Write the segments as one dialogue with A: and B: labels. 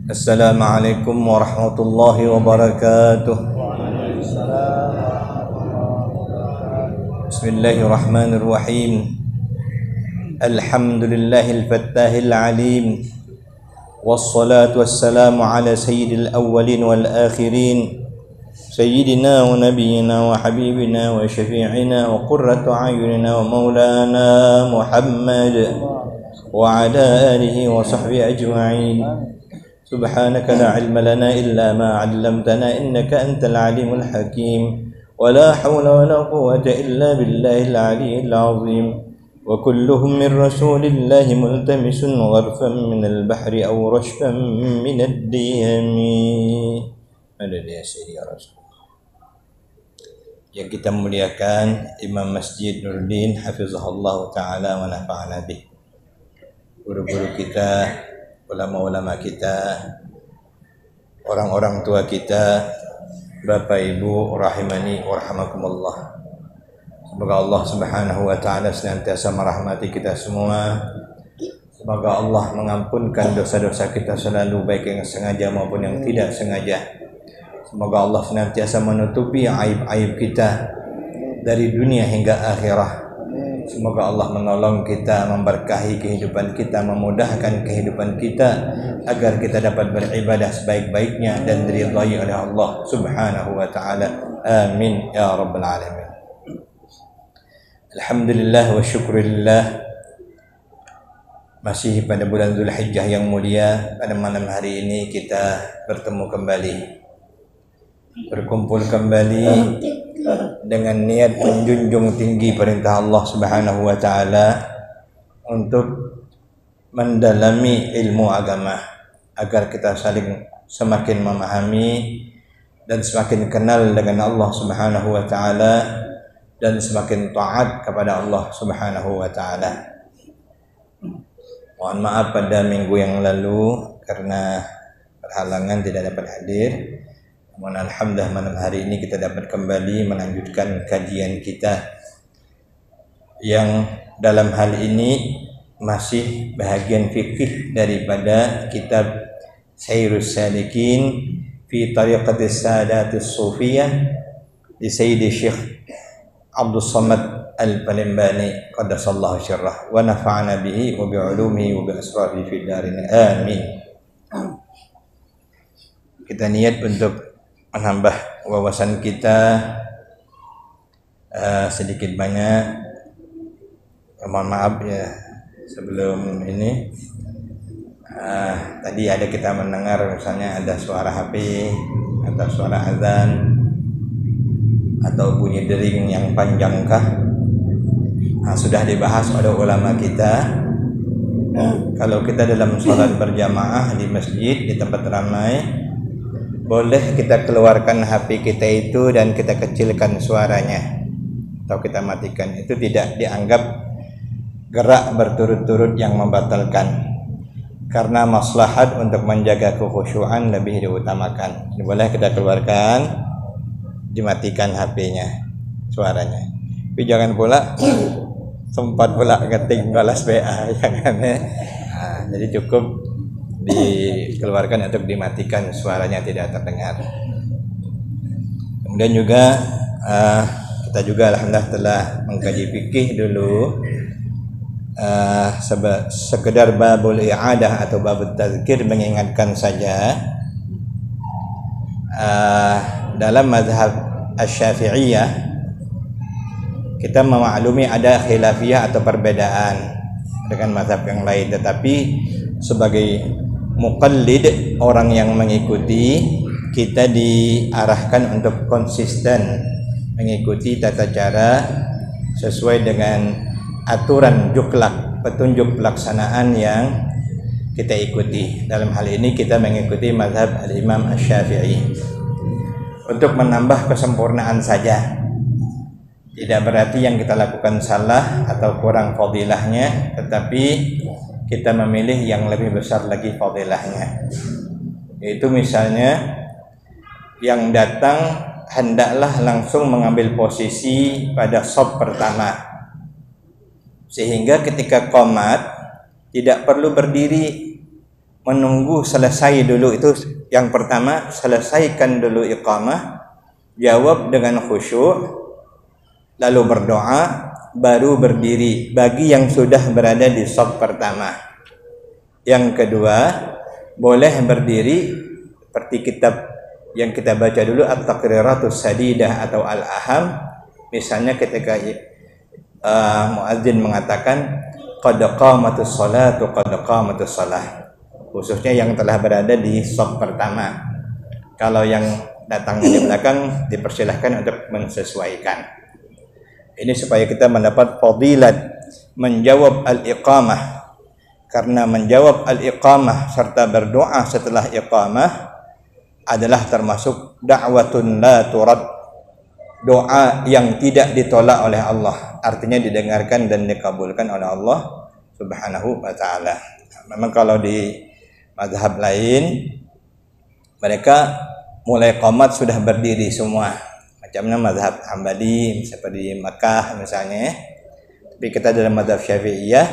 A: Assalamualaikum warahmatullahi wabarakatuh. Bismillahirrahmanirrahim. Alhamdulillahil fattahil alim. Wassalatu wassalamu ala sayyidil awwalin wal akhirin. Sayyidina wa nabiyyina wa habibina wa syafi'ina wa qurratu a'yunina wa maulana Muhammad wa ala alihi wa sahbihi ajma'in. Subhanaka la ilma lana illa ma 'allamtana innaka antal alimul hakim. Wa la hawla wa la quwwata illa billahil aliyyil azim. Wa kulluhum min rasulillahi multamisun gharfan minal bahri aw rashfan minad diyami. Madad ya sayyidi rasul. Yang kita muliakan Imam Masjid Nuruddin hafizahullah ta'ala wa nafa'ana bih. Guru-guru kita, ulama-ulama kita, orang-orang tua kita, Bapak Ibu rahimani wa rahimakumullah. Semoga Allah Subhanahu wa taala senantiasa merahmati kita semua. Semoga Allah mengampunkan dosa-dosa kita selalu, baik yang sengaja maupun yang tidak sengaja. Semoga Allah senantiasa menutupi aib-aib kita dari dunia hingga akhirah. Semoga Allah menolong kita, memberkahi kehidupan kita, memudahkan kehidupan kita agar kita dapat beribadah sebaik-baiknya dan diridhai oleh Allah Subhanahu wa taala. Amin ya rabbal alamin. Alhamdulillah wa syukurillah. Masih pada bulan Dzulhijjah yang mulia, pada malam hari ini kita bertemu kembali, berkumpul kembali dengan niat menjunjung tinggi perintah Allah Subhanahu wa taala untuk mendalami ilmu agama agar kita saling semakin memahami dan semakin kenal dengan Allah Subhanahu wa taala dan semakin taat kepada Allah Subhanahu wa taala. Mohon maaf pada minggu yang lalu karena berhalangan tidak dapat hadir. Namun alhamdulillah malam hari ini kita dapat kembali melanjutkan kajian kita yang dalam hal ini masih bahagian fikih daripada kitab Sayrus Salikin fi Tariqatis Sadatis Sufiyah di Sayyidi Syekh Abdul Samad Al-Palembani qaddasallahu syarrah wa nafa'ana bihi wa bi'ulumihi wa bi asrafihi fid darin amin. Kita niat untuk menambah wawasan kita sedikit banyak. Mohon maaf ya sebelum ini tadi ada kita mendengar misalnya ada suara HP atau suara azan atau bunyi dering yang panjangkah. Sudah dibahas oleh ulama kita. Kalau kita dalam sholat berjamaah di masjid di tempat ramai, boleh kita keluarkan HP kita itu dan kita kecilkan suaranya atau kita matikan. Itu tidak dianggap gerak berturut-turut yang membatalkan, karena maslahat untuk menjaga kekhusyuan lebih diutamakan. Ini boleh kita keluarkan, dimatikan HP-nya, suaranya. Tapi jangan pula sempat pula ngetik balas WA, jangan ya. Jadi cukup dikeluarkan untuk dimatikan, suaranya tidak terdengar. Kemudian juga kita juga alhamdulillah telah mengkaji fikih dulu, sekedar babul i'adah atau babul tazkir, mengingatkan saja dalam mazhab Asy-Syafi'iyah kita memaklumi ada khilafiyah atau perbedaan dengan mazhab yang lain, tetapi sebagai muqallid, orang yang mengikuti, kita diarahkan untuk konsisten mengikuti tata cara sesuai dengan aturan juklak, petunjuk pelaksanaan yang kita ikuti. Dalam hal ini kita mengikuti mazhab al-Imam Asy-Syafi'i untuk menambah kesempurnaan saja. Tidak berarti yang kita lakukan salah atau kurang fadilahnya, tetapi kita memilih yang lebih besar lagi fadilahnya. Yaitu misalnya yang datang hendaklah langsung mengambil posisi pada shaf pertama, sehingga ketika qomat tidak perlu berdiri menunggu selesai dulu. Itu yang pertama, selesaikan dulu iqamah, jawab dengan khusyuk, lalu berdoa, baru berdiri bagi yang sudah berada di shaf pertama. Yang kedua, boleh berdiri seperti kitab yang kita baca dulu, At-Taqriratus Sadidah atau Al-Aham. Misalnya ketika muadzin mengatakan qad qamatus sholatu qad qamatus shalah, khususnya yang telah berada di shaf pertama. Kalau yang datangnya di belakang dipersilahkan untuk menyesuaikan. Ini supaya kita mendapat fadilat menjawab al-iqamah. Karena menjawab al-iqamah serta berdoa setelah iqamah adalah termasuk da'watun la turad, doa yang tidak ditolak oleh Allah, artinya didengarkan dan dikabulkan oleh Allah Subhanahu wa taala. Memang kalau di mazhab lain mereka mulai qomat sudah berdiri semua, macamnya mazhab Hambali seperti di Makkah misalnya. Tapi kita dalam mazhab Syafi'iyah,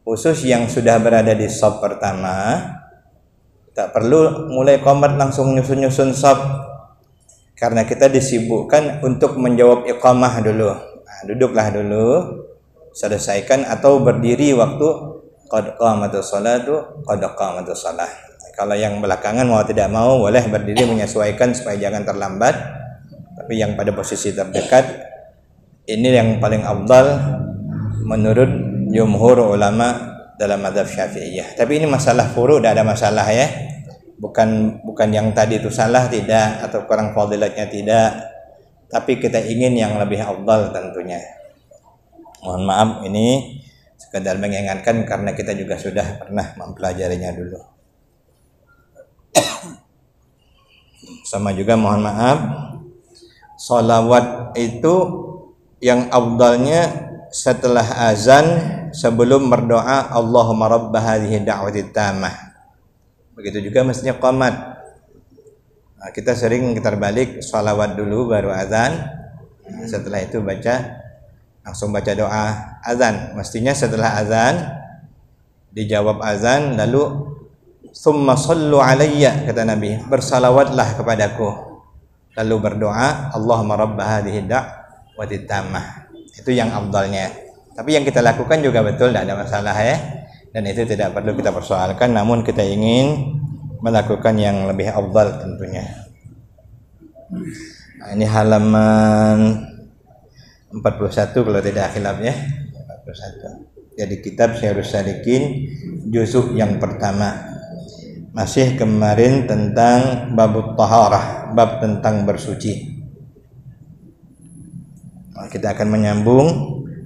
A: khusus yang sudah berada di shaf pertama, tak perlu mulai qomat langsung nyusun-nyusun shaf, karena kita disibukkan untuk menjawab iqamah dulu. Nah, duduklah dulu, selesaikan atau berdiri waktu qad qamatus sholatu qad qamatus shalah. Kalau yang belakangan mau tidak mau boleh berdiri menyesuaikan supaya jangan terlambat. Tapi yang pada posisi terdekat ini yang paling afdal menurut jumhur ulama dalam mazhab Syafi'iyah. Tapi ini masalah furu', tidak ada masalah ya. Bukan yang tadi itu salah tidak, atau kurang fadilatnya tidak. Tapi kita ingin yang lebih afdal tentunya. Mohon maaf, ini sekedar mengingatkan karena kita juga sudah pernah mempelajarinya dulu. Sama juga mohon maaf, sholawat itu yang afdalnya setelah azan, sebelum berdoa Allahumma rabb hadhihi da'wati tammah. Begitu juga mestinya qomat. Nah, kita sering terbalik, sholawat dulu baru azan, setelah itu langsung baca doa azan. Mestinya setelah azan dijawab azan, lalu summa sallu alayya, kata Nabi, bersalawatlah kepadaku, lalu berdoa Allahumma rabb hadhihi da'wati tammah. Itu yang afdalnya. Tapi yang kita lakukan juga betul, tidak ada masalah ya. Dan itu tidak perlu kita persoalkan, namun kita ingin melakukan yang lebih afdal tentunya. Nah, ini halaman 41 kalau tidak khilaf ya. 41. Jadi kitab Syairus Salikin juzuk yang pertama. Masih kemarin tentang babut taharah, bab tentang bersuci. Kita akan menyambung.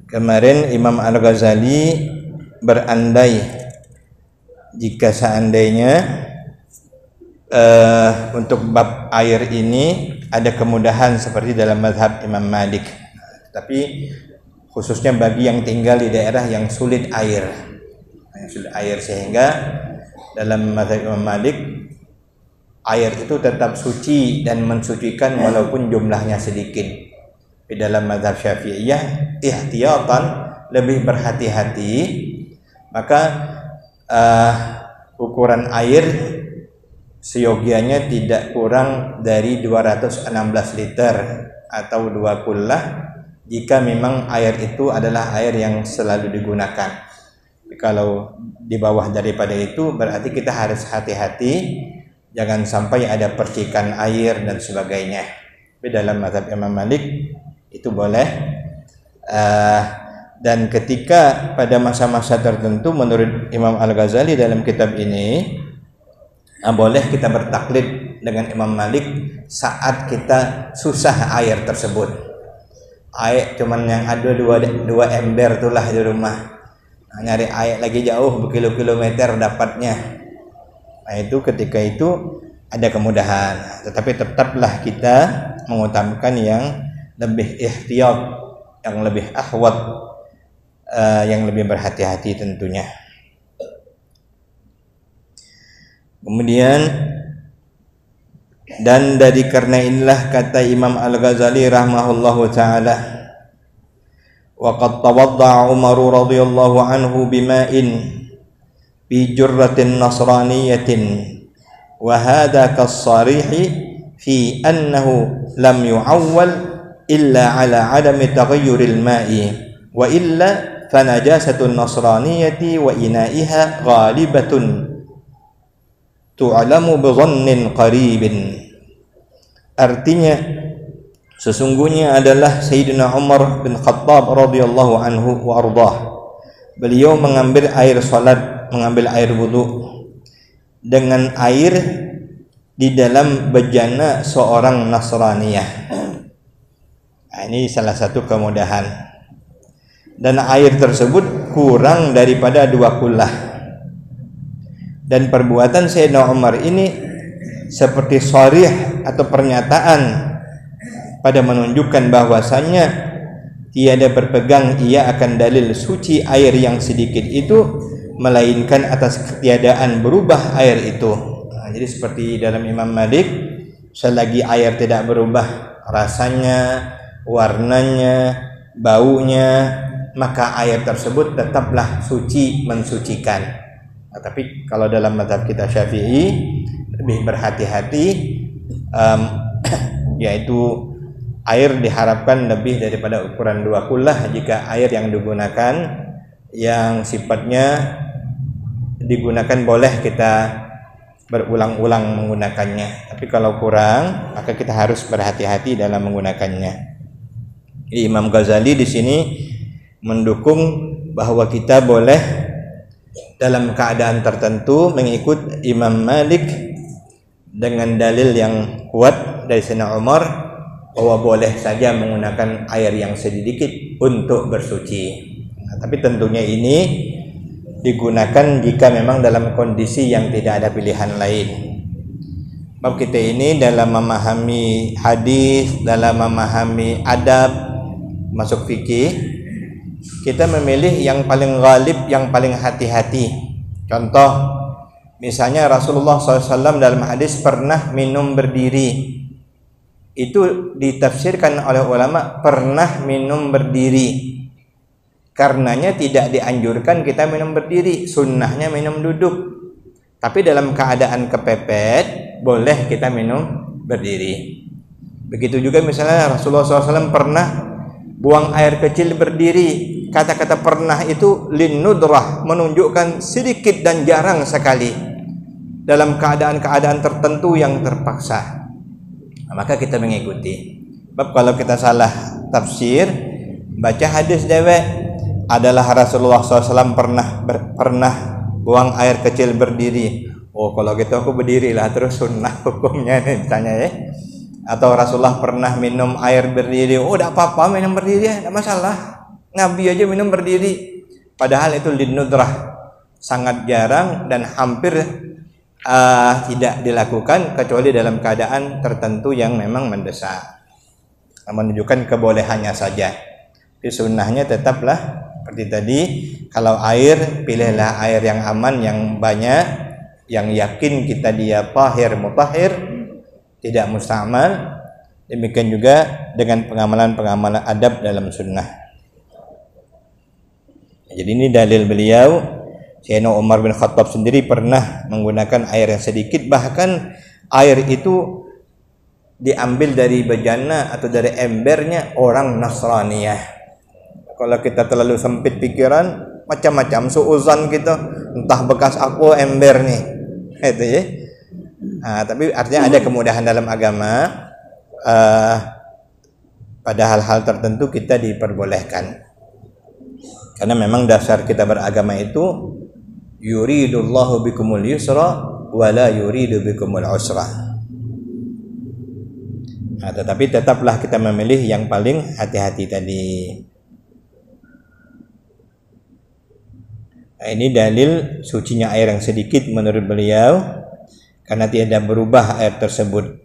A: Kemarin Imam Al-Ghazali berandai jika seandainya untuk bab air ini ada kemudahan seperti dalam mazhab Imam Malik. Tapi khususnya bagi yang tinggal di daerah yang sulit air, sehingga dalam mazhab Imam Malik air itu tetap suci dan mensucikan walaupun jumlahnya sedikit. Di dalam mazhab Syafi'iyah ihtiyatan, lebih berhati-hati, maka ukuran air seyogianya tidak kurang dari 216 liter atau 2 kullah jika memang air itu adalah air yang selalu digunakan. Kalau di bawah daripada itu berarti kita harus hati-hati, jangan sampai ada percikan air dan sebagainya. Tapi dalam mazhab Imam Malik itu boleh, dan ketika pada masa-masa tertentu menurut Imam Al-Ghazali dalam kitab ini boleh kita bertaklid dengan Imam Malik saat kita susah air tersebut. Air cuman yang ada dua ember itulah di rumah, nyari air lagi jauh berkilo-kilometer dapatnya. Nah itu ketika itu ada kemudahan, tetapi tetaplah kita mengutamakan yang lebih ihtiyat, yang lebih ahwat, yang lebih berhati-hati tentunya. Kemudian, dan dari karena inilah kata Imam Al-Ghazali rahimahullahu taala, wa qad tawadda'a Umar radhiyallahu anhu bima'in bi jurratin nasraniyatin wa hadha kas-sarihi fi annahu lam yu'awwal illa ala adami taghayyuril ma'i wa illa fanajasatun nasraniyati wa ina'iha ghalibatun tu'lamu bi dhannin qaribin. Artinya sesungguhnya adalah Sayyidina Umar bin Khattab radhiyallahu anhu wa ardhah. Beliau mengambil air salat, mengambil air wudu dengan air di dalam bejana seorang Nasraniyah. Nah, ini salah satu kemudahan. Dan air tersebut kurang daripada 2 kullah. Dan perbuatan Sayyidina Umar ini seperti sharih atau pernyataan pada menunjukkan bahwasannya tiada berpegang ia akan dalil suci air yang sedikit itu melainkan atas ketiadaan berubah air itu. Nah, jadi seperti dalam Imam Malik, selagi air tidak berubah rasanya, warnanya, baunya, maka air tersebut tetaplah suci, mensucikan. Nah, tapi kalau dalam mazhab kita Syafi'i lebih berhati-hati, yaitu air diharapkan lebih daripada ukuran 2 kullah jika air yang digunakan yang sifatnya digunakan boleh kita berulang-ulang menggunakannya. Tapi kalau kurang maka kita harus berhati-hati dalam menggunakannya. Imam Ghazali di sini mendukung bahwa kita boleh dalam keadaan tertentu mengikut Imam Malik dengan dalil yang kuat dari Sayyidina Umar bahwa boleh saja menggunakan air yang sedikit untuk bersuci. Nah, tapi tentunya ini digunakan jika memang dalam kondisi yang tidak ada pilihan lain. Sebab kita ini dalam memahami hadis, dalam memahami adab, masuk fikih, kita memilih yang paling ghalib, yang paling hati-hati. Contoh, misalnya Rasulullah SAW dalam hadis pernah minum berdiri. Itu ditafsirkan oleh ulama pernah minum berdiri. Karenanya tidak dianjurkan kita minum berdiri, sunnahnya minum duduk. Tapi dalam keadaan kepepet boleh kita minum berdiri. Begitu juga misalnya Rasulullah SAW pernah buang air kecil berdiri. Kata-kata pernah itu linnudrah, menunjukkan sedikit dan jarang sekali dalam keadaan-keadaan tertentu yang terpaksa. Nah, maka kita mengikuti. Sebab kalau kita salah tafsir, baca hadis dewek adalah Rasulullah SAW pernah buang air kecil berdiri. Oh, kalau gitu aku berdiri lah, terus sunnah hukumnya nih tanya ya. Atau Rasulullah pernah minum air berdiri. Oh, tidak apa-apa minum berdiri ya, tidak masalah. Nabi aja minum berdiri. Padahal itu linnudrah, sangat jarang dan hampir tidak dilakukan kecuali dalam keadaan tertentu yang memang mendesak. Menunjukkan kebolehannya saja. Tapi sunnahnya tetaplah seperti tadi, kalau air pilihlah air yang aman, yang banyak, yang yakin kita dia tahir mutahhir, tidak musta'mal. Demikian juga dengan pengamalan-pengamalan adab dalam sunnah. Jadi ini dalil beliau. Sayyidina Umar bin Khattab sendiri pernah menggunakan air yang sedikit, bahkan air itu diambil dari bejana atau dari embernya orang Nasraniyah. Kalau kita terlalu sempit pikiran, macam-macam suuzan gitu, entah bekas apa ember nih, itu ya. Nah, tapi artinya ada kemudahan dalam agama. Pada hal-hal tertentu kita diperbolehkan. Karena memang dasar kita beragama itu yuridullahu bikumul yusra wa la yuridu bikumul usra. Nah, tetapi tetaplah kita memilih yang paling hati-hati tadi. Nah, ini dalil sucinya air yang sedikit menurut beliau karena tidak berubah air tersebut.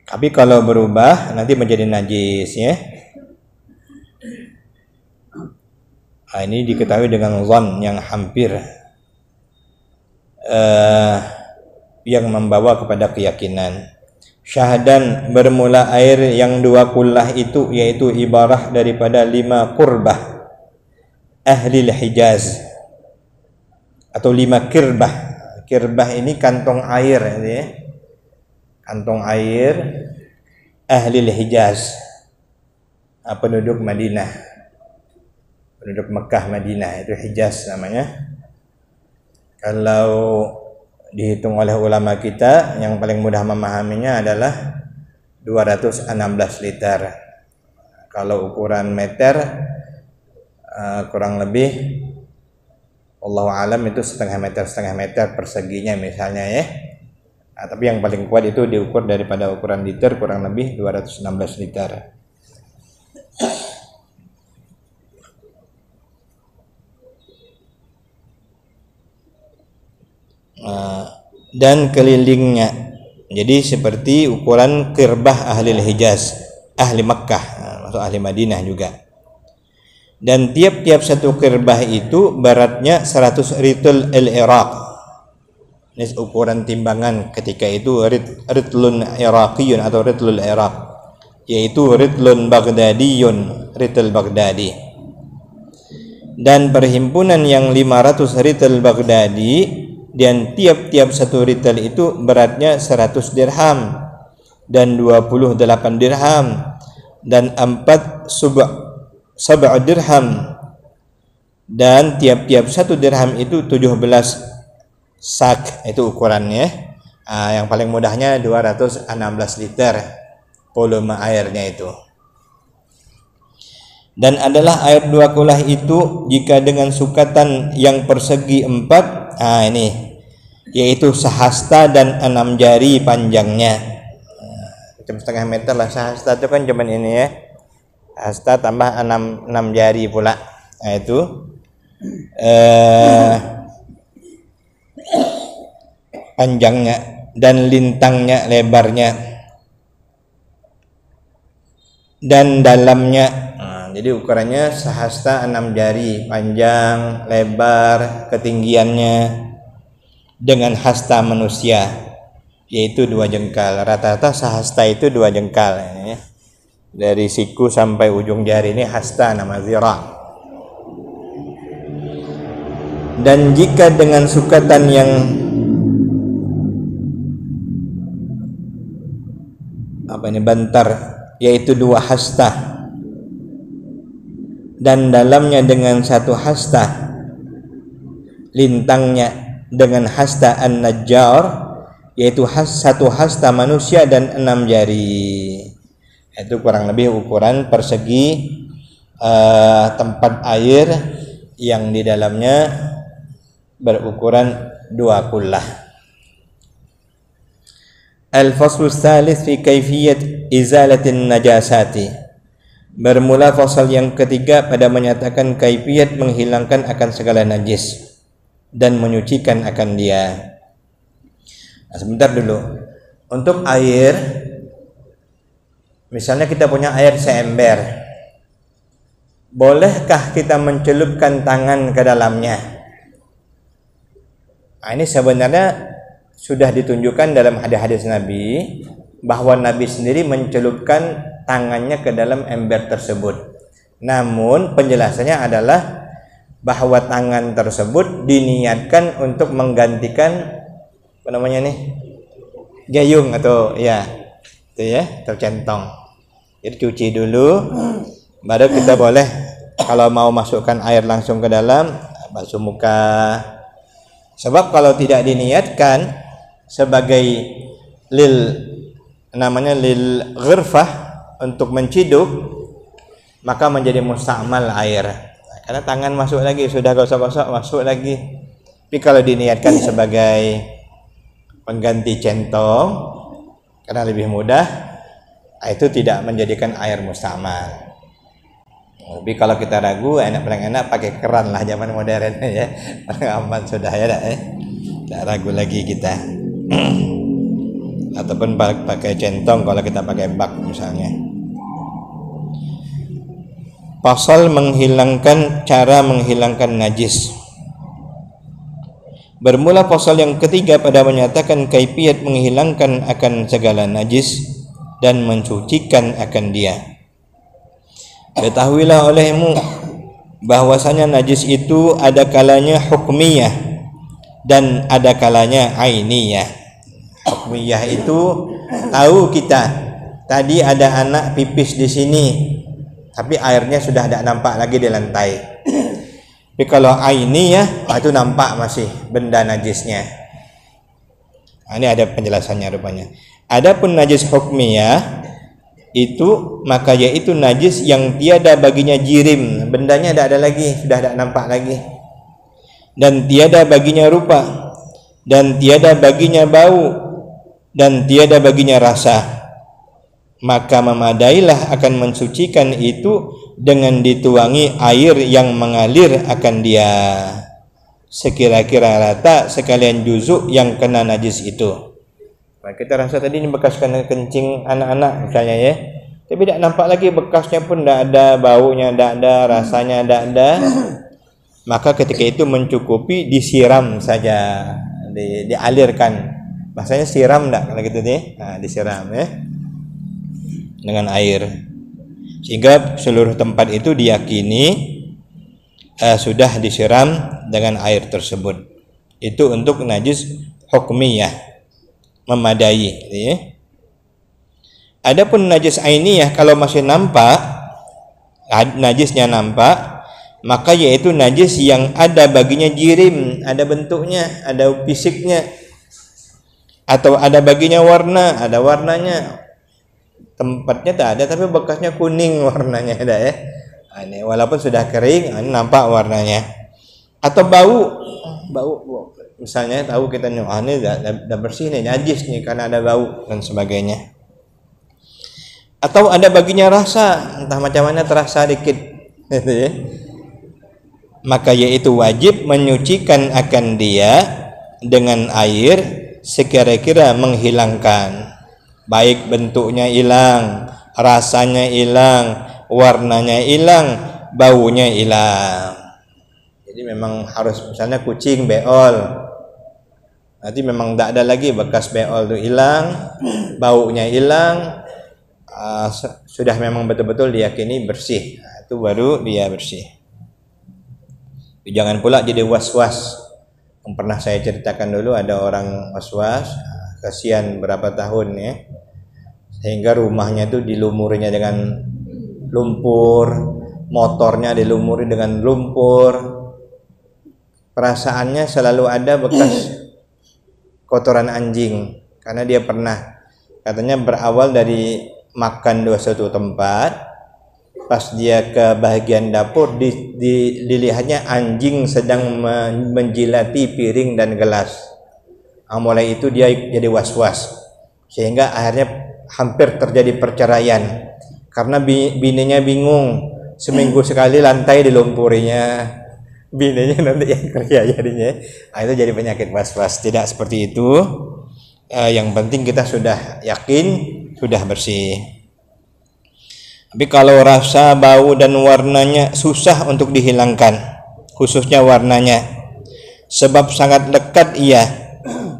A: Tapi kalau berubah nanti menjadi najis ya. Nah, ini diketahui dengan zon yang hampir yang membawa kepada keyakinan. Syahdan bermula air yang 2 kullah itu yaitu ibarah daripada 5 qurbah ahli Hijaz atau 5 kirbah. Kirbah ini kantong air ya. Kantong air ahli Hijaz, penduduk Madinah, penduduk Mekah Madinah, itu Hijaz namanya. Kalau dihitung oleh ulama kita, yang paling mudah memahaminya adalah 216 liter. Kalau ukuran meter kurang lebih Allahu alam itu setengah meter perseginya misalnya ya. Nah, tapi yang paling kuat itu diukur daripada ukuran liter, kurang lebih 216 liter. Dan kelilingnya, jadi seperti ukuran kirbah ahli Hijaz, ahli Makkah, atau ahli Madinah juga. Dan tiap-tiap satu kirbah itu beratnya 100 ritul al-Iraq. Ini ukuran timbangan ketika itu ritlun Iraqiyun atau ritlul Iraq, yaitu ritlun Baghdadiyun, ritul Baghdadi. Dan perhimpunan yang 500 ritul Baghdadi, dan tiap-tiap satu ritel itu beratnya 100 dirham dan 28 dirham dan 4 sab'a dirham, dan tiap-tiap satu dirham itu 17 sak, itu ukurannya. Yang paling mudahnya 216 liter volume airnya itu. Dan adalah air 2 kulah itu jika dengan sukatan yang persegi 4, ini yaitu sehasta dan 6 jari panjangnya. Setengah meter lah sehasta itu kan cuman ini ya. Hasta tambah 6 jari pula. Nah itu panjangnya dan lintangnya, lebarnya dan dalamnya. Jadi ukurannya sehasta 6 jari panjang, lebar, ketinggiannya dengan hasta manusia, yaitu 2 jengkal. Rata-rata sehasta itu 2 jengkal ya. Dari siku sampai ujung jari ini hasta, nama zira. Dan jika dengan sukatan yang bantar, yaitu 2 hasta, dan dalamnya dengan 1 hasta, lintangnya dengan hasta an-najjar, yaitu 1 hasta manusia dan 6 jari. Itu kurang lebih ukuran persegi tempat air yang di dalamnya berukuran 2 kullah. Al-faslu tsalits fi kaifiyat izalatin najasati. Bermula fasal yang ketiga pada menyatakan kaifiyat menghilangkan akan segala najis dan menyucikan akan dia. Nah, sebentar dulu. Untuk air, misalnya kita punya air seember, bolehkah kita mencelupkan tangan ke dalamnya? Nah, ini sebenarnya sudah ditunjukkan dalam hadis-hadis Nabi bahwa Nabi sendiri mencelupkan tangannya ke dalam ember tersebut. Namun penjelasannya adalah bahwa tangan tersebut diniatkan untuk menggantikan gayung atau ya itu ya, tercentong. Jadi cuci dulu, baru kita boleh kalau mau masukkan air langsung ke dalam, basuh muka. Sebab kalau tidak diniatkan sebagai lil ghirfah, untuk menciduk, maka menjadi musta'mal air. Karena tangan masuk lagi, sudah gosok-gosok masuk lagi. Tapi kalau diniatkan sebagai pengganti centong karena lebih mudah, itu tidak menjadikan air musta'mal. Tapi kalau kita ragu, paling enak pakai keran lah, zaman modern ya. Aman sudah ya, tidak ragu lagi kita. Ataupun pakai centong kalau kita pakai bak misalnya. Pasal cara menghilangkan najis. Bermula pasal yang ketiga pada menyatakan kaifiyat menghilangkan akan segala najis dan mensucikan akan dia. Ketahuilah olehmu bahwasanya najis itu ada kalanya hukmiyah, dan ada kalanya ainiyah. Hukmiyah itu tahu kita tadi ada anak pipis di sini, tapi airnya sudah tidak nampak lagi di lantai. Tapi kalau ainiyah itu nampak masih benda najisnya. Ini ada penjelasannya rupanya. Adapun najis hukmiyah itu maka yaitu najis yang tiada baginya jirim, bendanya tidak ada lagi, sudah tidak nampak lagi, dan tiada baginya rupa, dan tiada baginya bau, dan tiada baginya rasa, maka memadailah akan mensucikan itu dengan dituangi air yang mengalir akan dia sekira-kira rata sekalian juzuk yang kena najis itu. Nah, kita rasa tadi ini bekas kena kencing anak-anak misalnya ya, tapi tidak nampak lagi bekasnya pun, tidak ada baunya, tidak ada rasanya, tidak ada, maka ketika itu mencukupi disiram saja, dialirkan, bahasanya siram tidak kalau gitu nih, nah, disiram ya dengan air, sehingga seluruh tempat itu diyakini sudah disiram dengan air tersebut. Itu untuk najis hukmiyah, memadai ya. Adapun najis ainiyah kalau masih nampak, najisnya nampak, maka yaitu najis yang ada baginya jirim, ada bentuknya, ada fisiknya, atau ada baginya warna, ada warnanya, tempatnya tak ada tapi bekasnya kuning warnanya ada ya. Ini walaupun sudah kering, ini nampak warnanya. Atau bau misalnya tahu kita nih, ini dah bersih nih, najis nih karena ada bau dan sebagainya. Atau ada baginya rasa, entah macam mana terasa dikit gitu ya. Maka yaitu wajib menyucikan akan dia dengan air sekira-kira menghilangkan, baik bentuknya hilang, rasanya hilang, warnanya hilang, baunya hilang. Jadi memang harus misalnya kucing beol, nanti memang tidak ada lagi bekas beol itu hilang, baunya hilang, sudah memang betul-betul diyakini bersih, itu baru dia bersih. Jangan pula jadi was-was. Yang pernah saya ceritakan dulu, ada orang was-was, kasihan berapa tahun ya, sehingga rumahnya itu dilumurinya dengan lumpur, motornya dilumuri dengan lumpur, perasaannya selalu ada bekas kotoran anjing, karena dia pernah katanya berawal dari makan di suatu tempat, pas dia ke bagian dapur dilihatnya anjing sedang menjilati piring dan gelas. Mulai itu dia jadi was-was, sehingga akhirnya hampir terjadi perceraian karena bininya bingung, seminggu sekali lantai dilumpurinya, bininya nanti yang kerja jadinya. Itu jadi penyakit was-was. Tidak seperti itu. Yang penting kita sudah yakin sudah bersih. Tapi kalau rasa, bau dan warnanya susah untuk dihilangkan, khususnya warnanya, sebab sangat lekat ia,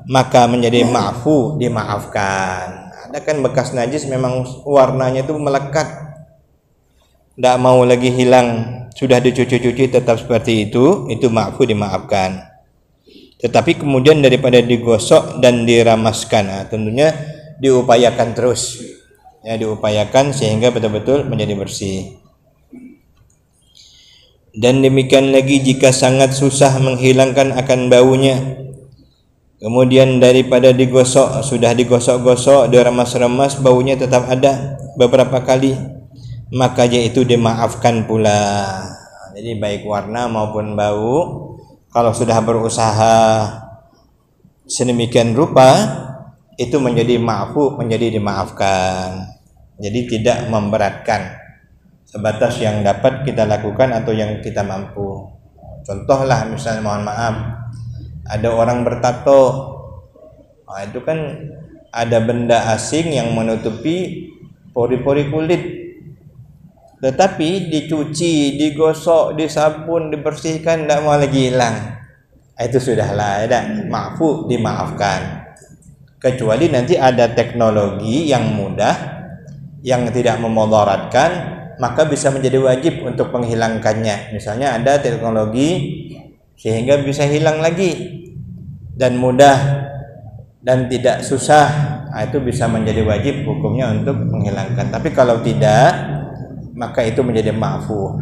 A: maka menjadi ma'fu, dimaafkan. Ada kan bekas najis memang warnanya itu melekat, tidak mau lagi hilang, sudah dicuci-cuci tetap seperti itu ma'fu, dimaafkan. Tetapi kemudian daripada digosok dan diramaskan, tentunya diupayakan terus ya, diupayakan sehingga betul-betul menjadi bersih. Dan demikian lagi jika sangat susah menghilangkan akan baunya, kemudian daripada digosok, sudah digosok-gosok, diremas-remas, baunya tetap ada beberapa kali, maka yaitu dimaafkan pula. Jadi baik warna maupun bau, kalau sudah berusaha sedemikian rupa, itu menjadi ma'fu, menjadi dimaafkan. Jadi tidak memberatkan, sebatas yang dapat kita lakukan atau yang kita mampu. Contohlah misalnya, mohon maaf, ada orang bertato, itu kan ada benda asing yang menutupi pori-pori kulit, tetapi dicuci, digosok, disabun, dibersihkan, tidak mau lagi hilang, itu sudahlah, ada ma'fu, dimaafkan. Kecuali nanti ada teknologi yang mudah, yang tidak memudaratkan, maka bisa menjadi wajib untuk menghilangkannya. Misalnya ada teknologi sehingga bisa hilang lagi, dan mudah dan tidak susah, itu bisa menjadi wajib hukumnya untuk menghilangkan. Tapi kalau tidak, maka itu menjadi ma'fu.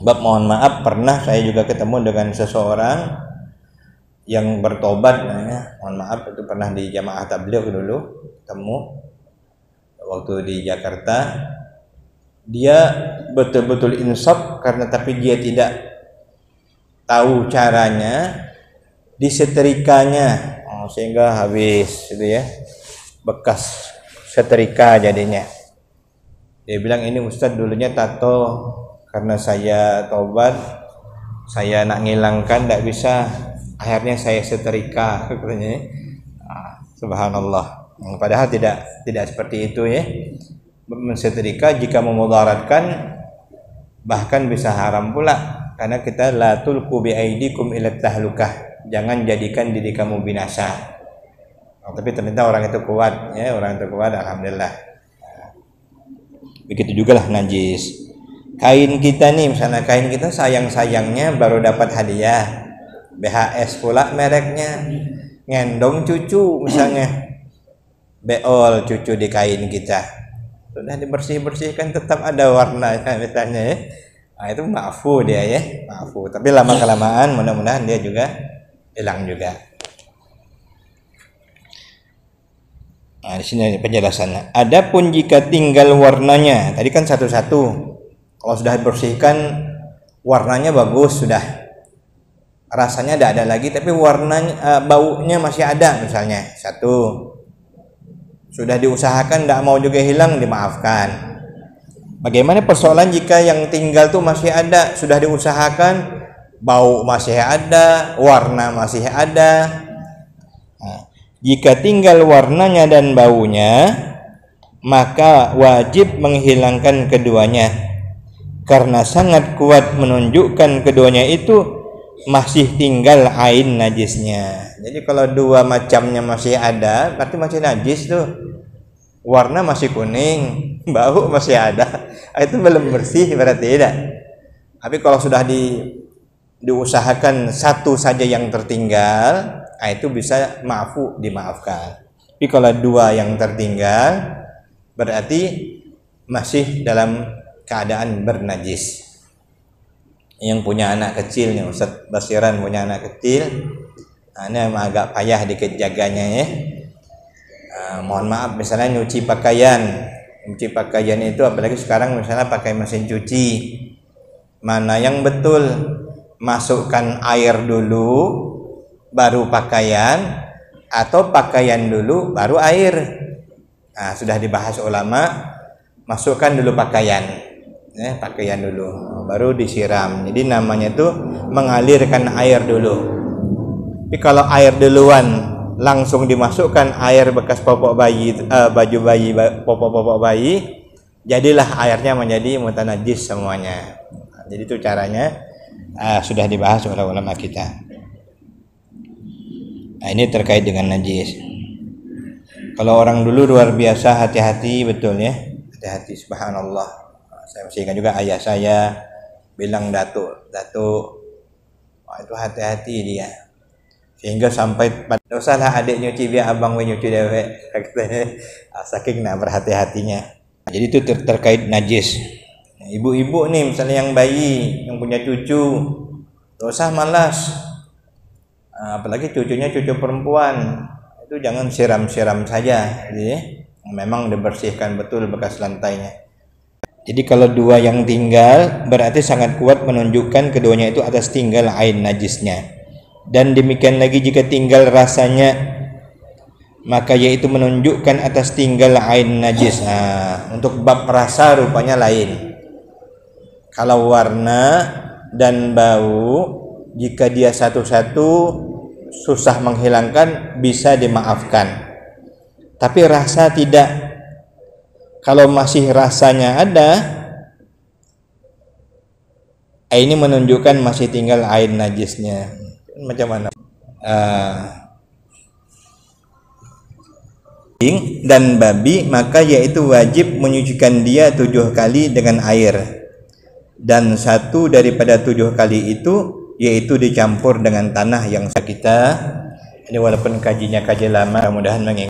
A: Bab mohon maaf, pernah saya juga ketemu dengan seseorang yang bertobat, mohon maaf, itu pernah di jamaah tabligh dulu ketemu waktu di Jakarta. Dia betul-betul insaf karena tapi dia tidak tahu caranya disetrikanya, sehingga habis itu ya, bekas setrika jadinya. Dia bilang, ini Ustadz dulunya tato, karena saya tobat, saya nak ngilangkan tidak bisa, akhirnya saya setrika, katanya. Subhanallah. Padahal tidak seperti itu ya. Mensetrika jika memudaratkan bahkan bisa haram pula, karena kita la tulqu bi aidikum ila tahlukah, jangan jadikan diri kamu binasa. Tapi ternyata orang itu kuat ya, orang itu kuat, alhamdulillah. Begitu juga lah najis. Kain kita nih, misalnya kain kita sayang-sayangnya baru dapat hadiah BHS pula mereknya, ngendong cucu misalnya, beol cucu di kain kita, sudah dibersih-bersihkan tetap ada warnanya misalnya ya. Itu ma'fu dia ya, ma'fu. Tapi lama-kelamaan mudah-mudahan dia juga hilang juga. Di sini penjelasannya. Adapun jika tinggal warnanya, tadi kan satu-satu. Kalau sudah dibersihkan warnanya bagus sudah, rasanya tidak ada lagi, tapi warnanya baunya masih ada misalnya, satu. Sudah diusahakan tidak mau juga hilang, dimaafkan. Bagaimana persoalan jika yang tinggal tuh masih ada, sudah diusahakan, bau masih ada, warna masih ada. Jika tinggal warnanya dan baunya, maka wajib menghilangkan keduanya, karena sangat kuat menunjukkan keduanya itu masih tinggal ain najisnya. Jadi kalau dua macamnya masih ada, berarti masih najis tuh. Warna masih kuning, bau masih ada, itu belum bersih berarti tidak. Tapi kalau sudah diusahakan satu saja yang tertinggal, itu bisa ma'fu, dimaafkan. Tapi kalau dua yang tertinggal, berarti masih dalam keadaan bernajis. Yang punya anak kecil nih, Ustaz Basiran punya anak kecil, ini agak payah dikit jaganya ya. Mohon maaf, misalnya nyuci pakaian itu, apalagi sekarang misalnya pakai mesin cuci, mana yang betul, masukkan air dulu baru pakaian, atau pakaian dulu baru air? Sudah dibahas ulama, masukkan dulu pakaian dulu baru disiram. Jadi namanya itu mengalirkan air dulu. Tapi kalau air duluan langsung dimasukkan air bekas popok bayi, baju bayi, popok bayi, jadilah airnya menjadi mutanajis semuanya. Jadi itu caranya, sudah dibahas oleh ulama kita. Ini terkait dengan najis. Kalau orang dulu luar biasa hati-hati, betul ya, hati-hati, subhanallah. Saya masih ingat juga ayah saya bilang datuk, itu hati-hati dia, sehingga sampai usahlah adik nyuci biar abang nyuci dewek, saking berhati-hatinya. Jadi itu terkait najis. Ibu-ibu nih misalnya yang bayi, yang punya cucu, usah malas, apalagi cucunya cucu perempuan, itu jangan siram-siram saja, jadi memang dibersihkan betul bekas lantainya. Jadi kalau dua yang tinggal, berarti sangat kuat menunjukkan keduanya itu atas tinggal ain najisnya. Dan demikian lagi jika tinggal rasanya, maka yaitu menunjukkan atas tinggal ain najis. Untuk bab rasa rupanya lain. Kalau warna dan bau, jika dia satu-satu susah menghilangkan, bisa dimaafkan. Tapi rasa tidak. Kalau masih rasanya ada, ini menunjukkan masih tinggal ain najisnya. Macam mana? Dan babi, maka yaitu wajib menyucikan dia 7 kali dengan air, dan 1 daripada 7 kali itu yaitu dicampur dengan tanah yang kita Ini walaupun kajinya kaji lama, mudah-mudahan